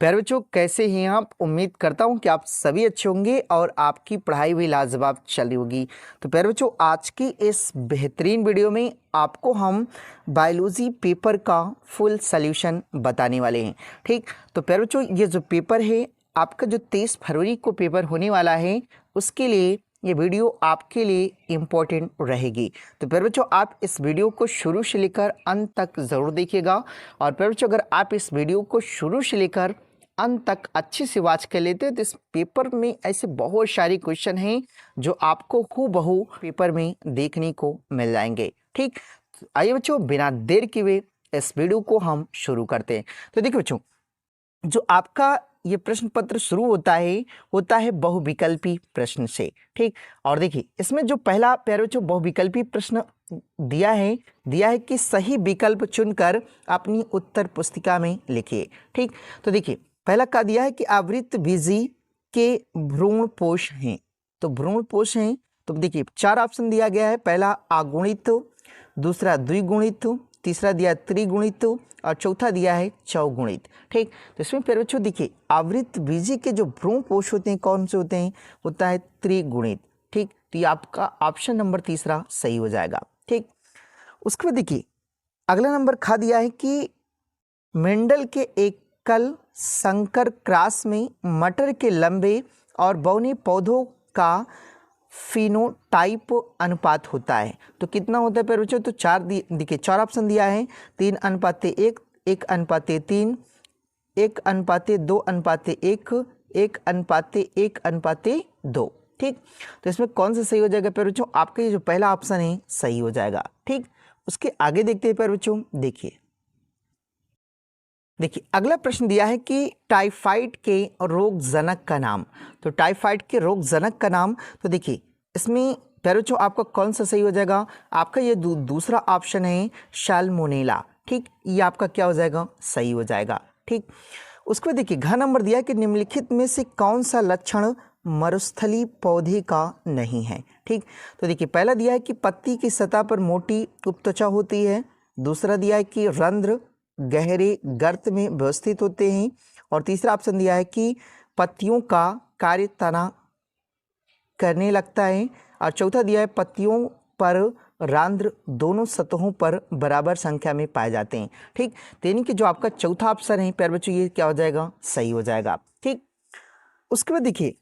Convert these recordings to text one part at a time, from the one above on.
प्यारे बच्चों, कैसे हैं आप? उम्मीद करता हूं कि आप सभी अच्छे होंगे और आपकी पढ़ाई भी लाजवाब चल रही होगी। तो प्यारे बच्चों, आज की इस बेहतरीन वीडियो में आपको हम बायोलॉजी पेपर का फुल सॉल्यूशन बताने वाले हैं। ठीक, तो प्यारे बच्चों, ये जो पेपर है आपका जो 23 फरवरी को पेपर होने वाला है, उसके लिए ये वीडियो आपके लिए इम्पोर्टेंट रहेगी। तो प्यारे बच्चों, आप इस वीडियो को शुरू से लेकर अंत तक ज़रूर देखिएगा। और प्यारे बच्चों, अगर आप इस वीडियो को शुरू से लेकर अंत तक अच्छे से वॉच कर लेते हैं तो इस पेपर में ऐसे बहुत सारे क्वेश्चन हैं जो आपको हूबहू पेपर में देखने को मिल जाएंगे। ठीक, तो आइए बच्चों, बिना देर किए हुए इस वीडियो को हम शुरू करते हैं। तो देखिए बच्चों, जो आपका ये प्रश्न पत्र शुरू होता है बहुविकल्पी प्रश्न से। ठीक, और देखिए इसमें जो पहला प्यारे बच्चों बहुविकल्पी प्रश्न दिया है कि सही विकल्प चुनकर अपनी उत्तर पुस्तिका में लिखिए। ठीक, तो देखिए पहला क्या दिया है कि आवृतबीजी के भ्रूणपोष हैं। तो भ्रूणपोष हैं, तो देखिए 4 ऑप्शन दिया गया है। पहला अगुणित, दूसरा द्विगुणित, तीसरा दिया त्रिगुणित और चौथा दिया है चौगुणित। ठीक, तो इसमें फिर बच्चों देखिए आवृतबीजी के जो भ्रूणपोष होते हैं कौन से होते हैं? होता है त्रिगुणित। ठीक, तो ये आपका ऑप्शन नंबर तीसरा सही हो जाएगा। ठीक, उसके बाद देखिए अगला नंबर खा दिया है कि मेंडल के एकल संकर क्रॉस में मटर के लंबे और बौने पौधों का फिनोटाइप अनुपात होता है। तो कितना होता है प्यारे बच्चों? तो 4 देखिए 4 ऑप्शन दिया है। 3:1, 1:3, 1:2:1, 1:1:2। ठीक, तो इसमें कौन सा सही हो जाएगा प्यारे बच्चों? आपका ये जो पहला ऑप्शन है सही हो जाएगा। ठीक, उसके आगे देखते हैं प्यारे बच्चों। देखिए अगला प्रश्न दिया है कि टाइफाइड के रोगजनक का नाम। तो टाइफाइड के रोगजनक का नाम, तो देखिए इसमें प्यारे बच्चों आपका कौन सा सही हो जाएगा? आपका ये दूसरा ऑप्शन है सैल्मोनेला। ठीक, ये आपका क्या हो जाएगा? सही हो जाएगा। ठीक, उसके बाद देखिए घ नंबर दिया कि निम्नलिखित में से कौन सा लक्षण मरुस्थली पौधे का नहीं है। ठीक, तो देखिए पहला दिया है कि पत्ती की सतह पर मोटी उपत्वचा होती है। दूसरा दिया है कि रंध्र गहरे गर्त में व्यवस्थित होते हैं। और तीसरा ऑप्शन दिया है कि पत्तियों का कार्य तना करने लगता है। और चौथा दिया है पत्तियों पर रंध्र दोनों सतहों पर बराबर संख्या में पाए जाते हैं। ठीक, तो यानी कि जो आपका चौथा ऑप्शन है प्यारे बच्चों ये क्या हो जाएगा? सही हो जाएगा। ठीक, उसके बाद देखिए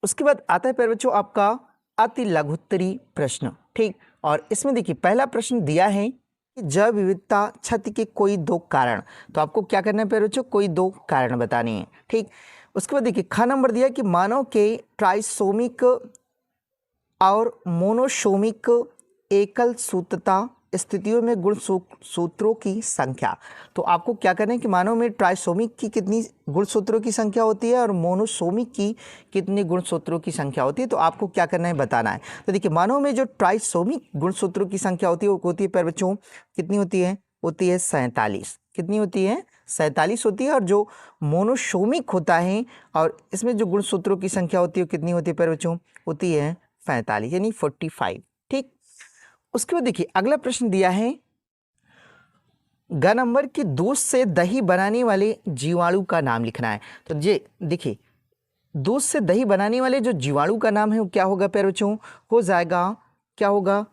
उसके बाद आता है प्यारे बच्चों आपका अति लघुत्तरी प्रश्न। ठीक, और इसमें देखिए पहला प्रश्न दिया है कि जैव विविधता क्षति के कोई 2 कारण। तो आपको क्या करना है प्यारे बच्चों? कोई 2 कारण बताने हैं। ठीक, उसके बाद देखिए ख नंबर दिया कि मानव के ट्राइसोमिक और मोनोसोमिक एकल सूत्रता स्थितियों में गुणसूत्रों की संख्या। तो आपको क्या करना है कि मानव में ट्राइसोमिक की कितनी गुणसूत्रों की संख्या होती है और मोनोसोमिक की कितनी गुणसूत्रों की संख्या होती है। तो आपको क्या करना है? बताना है। तो देखिए मानव में जो ट्राइसोमिक गुणसूत्रों की संख्या होती है वो होती है प्यारे बच्चों कितनी होती है? होती है 47। कितनी होती है? 47 होती है। और जो मोनोसोमिक होता है और इसमें जो गुणसूत्रों की संख्या होती है कितनी होती है प्यारे बच्चों? होती है 45 यानी 45। ठीक, उसके बाद देखिए अगला प्रश्न दिया है ग नंबर की दूध से दही बनाने वाले जीवाणु का नाम लिखना है। तो ये देखिए दूध से दही बनाने वाले जो जीवाणु का नाम है वो क्या होगा प्यारे बच्चों? हो जाएगा, क्या होगा?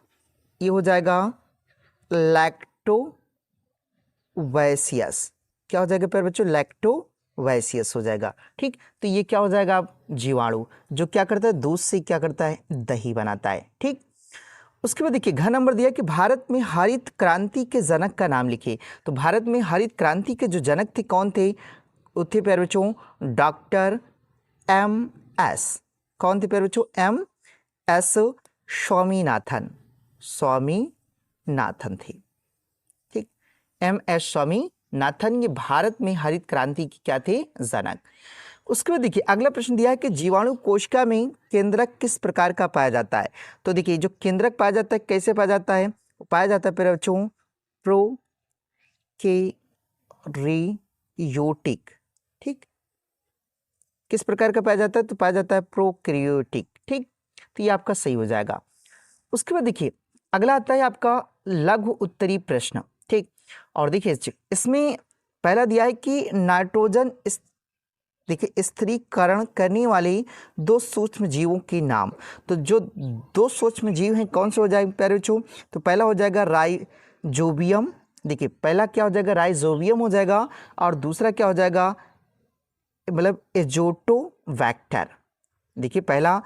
ये हो जाएगा लैक्टोवैसियस। क्या हो जाएगा प्यारे बच्चों? लैक्टोवैसियस हो जाएगा। ठीक, तो ये क्या हो जाएगा? जीवाणु जो क्या करता है? दूध से क्या करता है? दही बनाता है। ठीक, उसके बाद देखिए घ नंबर दिया कि भारत में हरित क्रांति के जनक का नाम लिखिए। तो भारत में हरित क्रांति के जो जनक थे कौन थे? वो थे प्यारे बच्चों डॉक्टर MS। कौन थे प्यारे बच्चों? MS स्वामीनाथन थे। ठीक, MS स्वामीनाथन ये भारत में हरित क्रांति के क्या थे? जनक। उसके बाद देखिए अगला प्रश्न दिया है कि जीवाणु कोशिका में केंद्रक किस प्रकार का पाया जाता है। तो देखिए जो केंद्रक पाया जाता है कैसे पाया जाता है? पाया जाता है प्यारे बच्चों प्रोकैरियोटिक। ठीक, किस प्रकार का पाया जाता है? तो पाया जाता है प्रोकैरियोटिक। ठीक, तो ये आपका सही हो जाएगा। उसके बाद देखिए अगला आता है आपका लघु उत्तरी प्रश्न। ठीक, और देखिए इसमें पहला दिया है कि नाइट्रोजन देखिए स्थिरीकरण करने वाले 2 सूक्ष्म जीवों के नाम। तो जो 2 सूक्ष्म जीव हैं कौन से हो जाएंगे प्यारे बच्चों? तो पहला हो जाएगा राइजोबियम। देखिए पहला क्या हो जाएगा? राइजोबियम हो जाएगा, और दूसरा क्या हो जाएगा? मतलब एजोटोबैक्टर। देखिए पहला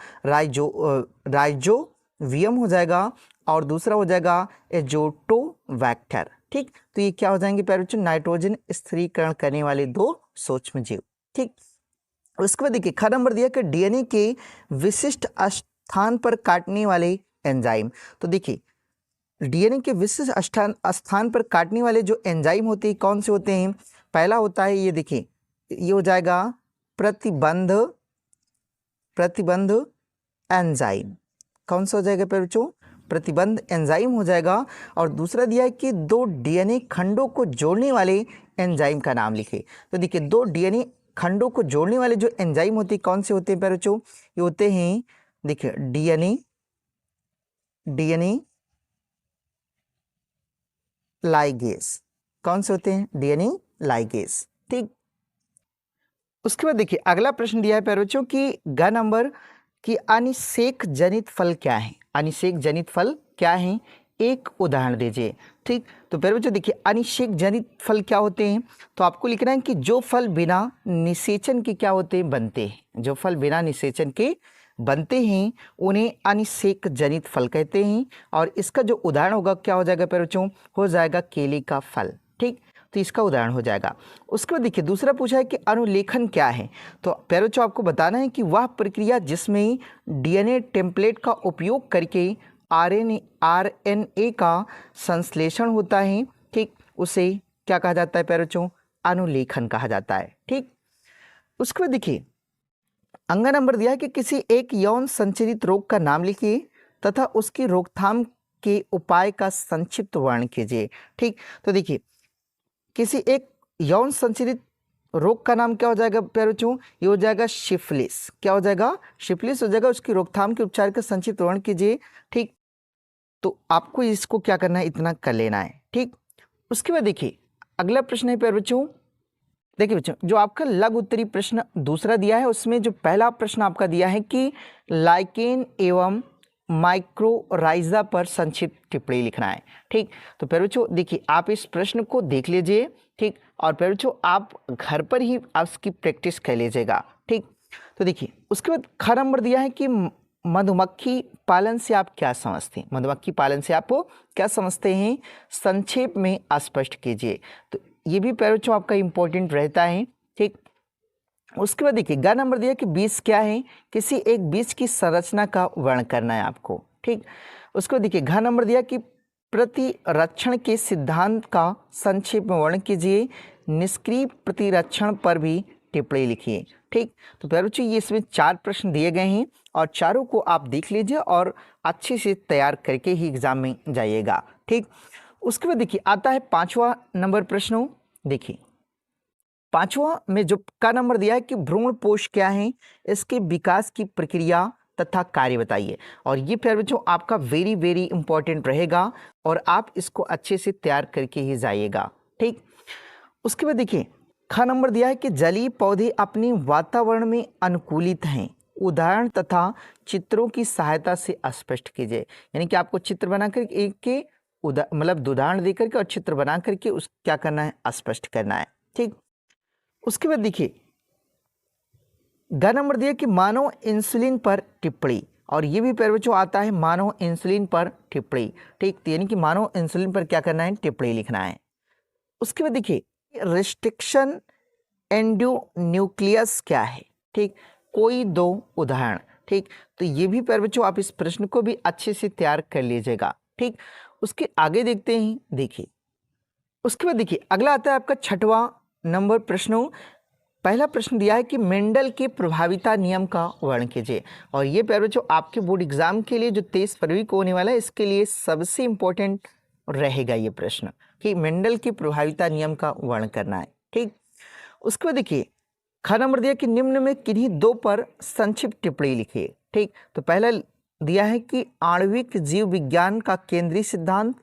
राइजोबियम हो जाएगा और दूसरा हो जाएगा एजोटोबैक्टर। ठीक, तो ये क्या हो जाएंगे प्यारे बच्चों? नाइट्रोजन स्थिरीकरण करने वाले 2 सूक्ष्म जीव। ठीक, उसके बाद देखिए ख नंबर दिया कि डीएनए के विशिष्ट स्थान पर काटने वाले एंजाइम। तो देखिए डीएनए के विशिष्ट स्थान पर काटने वाले जो एंजाइम होते हैं कौन से होते हैं? पहला होता है ये, देखिए ये हो जाएगा प्रतिबंध एंजाइम। कौन सा हो जाएगा प्यारे बच्चों? प्रतिबंध एंजाइम हो जाएगा। और दूसरा दिया है कि 2 डीएनए खंडों को जोड़ने वाले एंजाइम का नाम लिखे। तो देखिए 2 डीएनए खंडों को जोड़ने वाले जो एंजाइम होते हैं कौन से होते हैं प्यारे बच्चों? ये होते हैं देखिए डीएनए लाइगेज। कौन से होते हैं? DNA ligase. ठीक, उसके बाद देखिए अगला प्रश्न दिया है प्यारे बच्चों कि ग नंबर कि अनिषेक जनित फल क्या है? अनिषेक जनित फल क्या है? एक उदाहरण दीजिए। ठीक, तो प्यारे बच्चों देखिए अनिषेक जनित फल क्या होते हैं? तो आपको लिखना है कि जो फल बिना निषेचन के क्या होते हैं? बनते हैं। जो फल बिना निषेचन के बनते हैं उन्हें अनिषेक जनित फल कहते हैं। और इसका जो उदाहरण होगा क्या हो जाएगा प्यारे बच्चों? हो जाएगा केले का फल। ठीक, तो इसका उदाहरण हो जाएगा। उसके बाद देखिए दूसरा पूछा है कि अनुलेखन क्या है? तो प्यारे बच्चों आपको बताना है कि वह प्रक्रिया जिसमें डीएनए टेम्पलेट का उपयोग करके आरएनए का संश्लेषण होता है। ठीक, उसे क्या कहा जाता है प्यारे बच्चों? अनुलेखन कहा जाता है। ठीक, उसके बाद देखिए अंग नंबर दिया है कि किसी एक यौन संचरित रोग का नाम लिखिए तथा उसकी रोकथाम के उपाय का संक्षिप्त वर्णन कीजिए। ठीक, तो देखिए किसी एक यौन संचरित रोग का नाम क्या हो जाएगा प्यारे बच्चों? ये हो जाएगा सिफिलिस। क्या हो जाएगा? सिफिलिस हो जाएगा। उसकी रोकथाम के उपचार का संक्षिप्त वर्णन कीजिए। ठीक, तो आपको इसको क्या करना है? इतना कर लेना है। ठीक, उसके बाद देखिए अगला प्रश्न है प्यारे बच्चों, देखिए बच्चों जो आपका लघु उत्तरी प्रश्न दूसरा दिया है उसमें जो पहला प्रश्न आपका दिया है कि लाइकेन एवं माइक्रोराइजा पर संक्षिप्त टिप्पणी लिखना है। ठीक, तो प्यारे बच्चों देखिए आप इस प्रश्न को देख लीजिए। ठीक, और प्यारे बच्चों आप घर पर ही आप इसकी प्रैक्टिस कर लीजिएगा। ठीक, तो देखिए उसके बाद ख नंबर दिया है कि मधुमक्खी पालन से आप क्या समझते हैं? मधुमक्खी पालन से आप क्या समझते हैं? संक्षेप में स्पष्ट कीजिए। तो ये भी प्यारे बच्चों आपका इंपॉर्टेंट रहता है। ठीक, उसके बाद देखिए ग नंबर दिया कि बीज क्या है? किसी एक बीज की संरचना का वर्णन करना है आपको। ठीक, उसके बाद देखिए घ नंबर दिया कि प्रतिरक्षण के सिद्धांत का संक्षेप में वर्णन कीजिए। निष्क्रिय प्रतिरक्षण पर भी टिप्पणी लिखिए। ठीक, तो प्यारे बच्चों ये इसमें 4 प्रश्न दिए गए हैं और चारों को आप देख लीजिए और अच्छे से तैयार करके ही एग्जाम में जाइएगा। ठीक, उसके बाद देखिए आता है 5वां नंबर प्रश्न। देखिए 5वां में जो का नंबर दिया है कि भ्रूणपोष क्या है? इसके विकास की प्रक्रिया तथा कार्य बताइए। और ये प्यारे बच्चों आपका वेरी वेरी इंपॉर्टेंट रहेगा और आप इसको अच्छे से तैयार करके ही जाइएगा। ठीक, उसके बाद देखिए ख नंबर दिया है कि जलीय पौधे अपने वातावरण में अनुकूलित हैं। उदाहरण तथा चित्रों की सहायता से स्पष्ट कीजिए। यानी कि आपको चित्र बनाकर एक के मतलब उदाहरण देकर के और चित्र बना करके उस क्या करना है? स्पष्ट करना है। ठीक, उसके बाद देखिए ग नंबर दिया कि मानव इंसुलिन पर टिप्पणी। और ये भी प्यारे बच्चों आता है मानव इंसुलिन पर टिप्पणी। ठीक, तो यानी कि मानव इंसुलिन पर क्या करना है? टिप्पणी लिखना है। उसके बाद देखिए रिस्ट्रिक्शन एंडोन्यूक्लियस क्या है? ठीक, कोई 2 उदाहरण। ठीक, तो ये भी प्यारे बच्चों आप इस प्रश्न को भी अच्छे से तैयार कर लीजिएगा। ठीक, उसके आगे देखते हैं। देखिए उसके बाद देखिए अगला आता है आपका 6वां नंबर प्रश्न। पहला प्रश्न दिया है कि मेंडल के प्रभाविता नियम का वर्णन कीजिए। और ये प्यारे बच्चों आपके बोर्ड एग्जाम के लिए जो 23 फरवरी को होने वाला है इसके लिए सबसे इंपॉर्टेंट रहेगा ये प्रश्न कि मेंडल के प्रभाविता नियम का वर्णन करना है। ठीक, उसके बाद देखिए ख नंबर दिया कि निम्न में किन्हीं 2 पर संक्षिप्त टिप्पणी लिखिए। ठीक, तो पहला दिया है कि आणविक जीव विज्ञान का केंद्रीय सिद्धांत,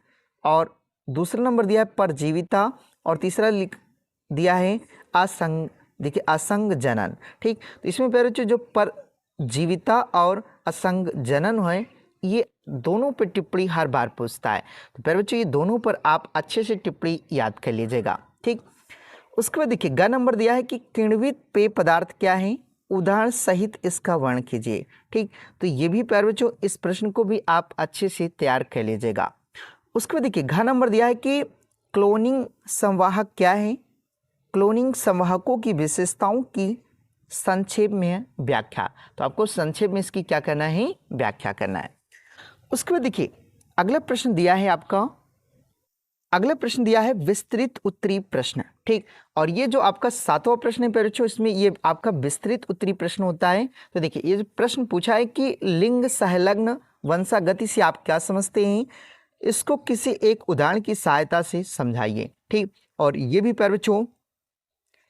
और दूसरा नंबर दिया है परजीविता, और तीसरा दिया है असंग, देखिए असंग जनन। ठीक, तो इसमें प्यारे बच्चों जो परजीविता और असंग जनन है ये दोनों पे टिप्पणी हर बार पूछता है। तो प्यारे बच्चों ये दोनों पर आप अच्छे से टिप्पणी याद कर लीजिएगा। ठीक, उसके बाद देखिए ग नंबर दिया है कि किण्वित पेय पदार्थ क्या है, उदाहरण सहित इसका वर्णन कीजिए। ठीक, तो ये भी प्यारे बच्चों इस प्रश्न को भी आप अच्छे से तैयार कर लीजिएगा। उसके बाद देखिए घ नंबर दिया है कि क्लोनिंग संवाहक क्या है, क्लोनिंग संवाहकों की विशेषताओं की संक्षेप में व्याख्या। तो आपको संक्षेप में इसकी क्या करना है, व्याख्या करना है। उसके बाद देखिए अगला प्रश्न दिया है आपका, अगला प्रश्न दिया है विस्तृत उत्तरी प्रश्न। ठीक, और ये जो आपका 7वां प्रश्न है बच्चों इसमें ये आपका विस्तृत उत्तरी प्रश्न होता है। तो देखिए ये जो प्रश्न पूछा है कि लिंग सहलग्न वंशागति से आप क्या समझते हैं, इसको किसी एक उदाहरण की सहायता से समझाइए। ठीक, और ये भी बच्चों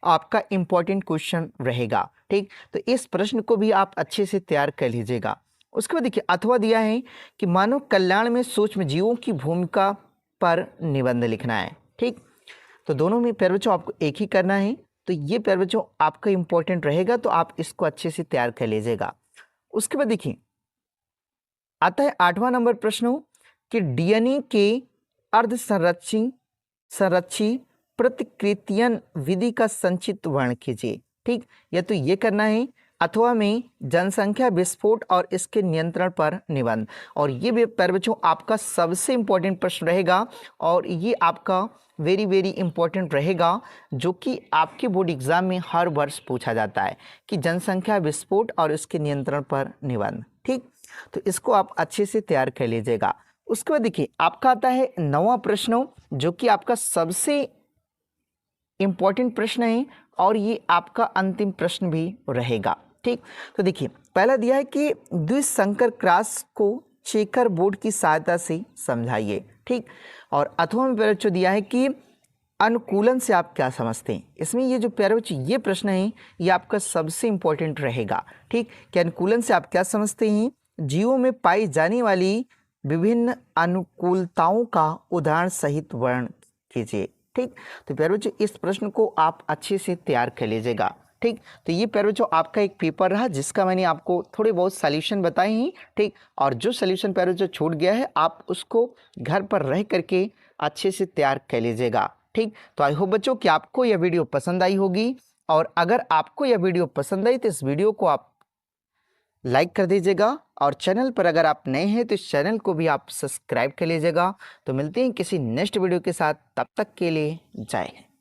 आपका इंपॉर्टेंट क्वेश्चन रहेगा। ठीक, तो इस प्रश्न को भी आप अच्छे से तैयार कर लीजिएगा। उसके बाद देखिए अथवा दिया है कि मानव कल्याण में सूक्ष्म जीवों की भूमिका पर निबंध लिखना है। ठीक, तो दोनों में प्यारे बच्चों आपको एक ही करना है। तो ये प्यारे बच्चों आपका इंपॉर्टेंट रहेगा, तो आप इसको अच्छे से तैयार कर लीजिएगा। उसके बाद देखिए आता है 8वां नंबर प्रश्न कि डीएनए के अर्ध संरक्षी प्रतिकृतियन विधि का संक्षिप्त वर्णन कीजिए। ठीक, या तो ये करना है अथवा में जनसंख्या विस्फोट और इसके नियंत्रण पर निबंध। और ये भी प्यारे बच्चों आपका सबसे इंपॉर्टेंट प्रश्न रहेगा, और ये आपका वेरी इंपॉर्टेंट रहेगा, जो कि आपके बोर्ड एग्जाम में हर वर्ष पूछा जाता है कि जनसंख्या विस्फोट और इसके नियंत्रण पर निबंध। ठीक, तो इसको आप अच्छे से तैयार कर लीजिएगा। उसके बाद देखिए आपका आता है 9वां प्रश्न, जो कि आपका सबसे इंपॉर्टेंट प्रश्न है, और ये आपका अंतिम प्रश्न भी रहेगा। ठीक, तो देखिए पहला दिया है कि द्विसंकर क्रॉस को चेकर बोर्ड की सहायता से समझाइए। ठीक, और अथवा में प्यारे बच्चों दिया है कि अनुकूलन से आप क्या समझते हैं। इसमें ये जो प्यारे बच्चों ये प्रश्न है ये आपका सबसे इंपॉर्टेंट रहेगा। ठीक, कि अनुकूलन से आप क्या समझते हैं, जीवों में पाई जाने वाली विभिन्न अनुकूलताओं का उदाहरण सहित वर्णन कीजिए। ठीक, तो प्यारे बच्चों इस प्रश्न को आप अच्छे से तैयार कर लीजिएगा। ठीक, तो ये प्यारे बच्चों आपका एक पेपर रहा जिसका मैंने आपको थोड़े बहुत सॉल्यूशन बताए हैं। ठीक, और जो सॉल्यूशन प्यारे बच्चों छूट गया है आप उसको घर पर रह करके अच्छे से तैयार कर लीजिएगा। ठीक, तो आई होप बच्चों कि आपको यह वीडियो पसंद आई होगी, और अगर आपको यह वीडियो पसंद आई तो इस वीडियो को आप लाइक कर दीजिएगा, और चैनल पर अगर आप नए हैं तो इस चैनल को भी आप सब्सक्राइब कर लीजिएगा। तो मिलते हैं किसी नेक्स्ट वीडियो के साथ, तब तक के लिए जय हिंद।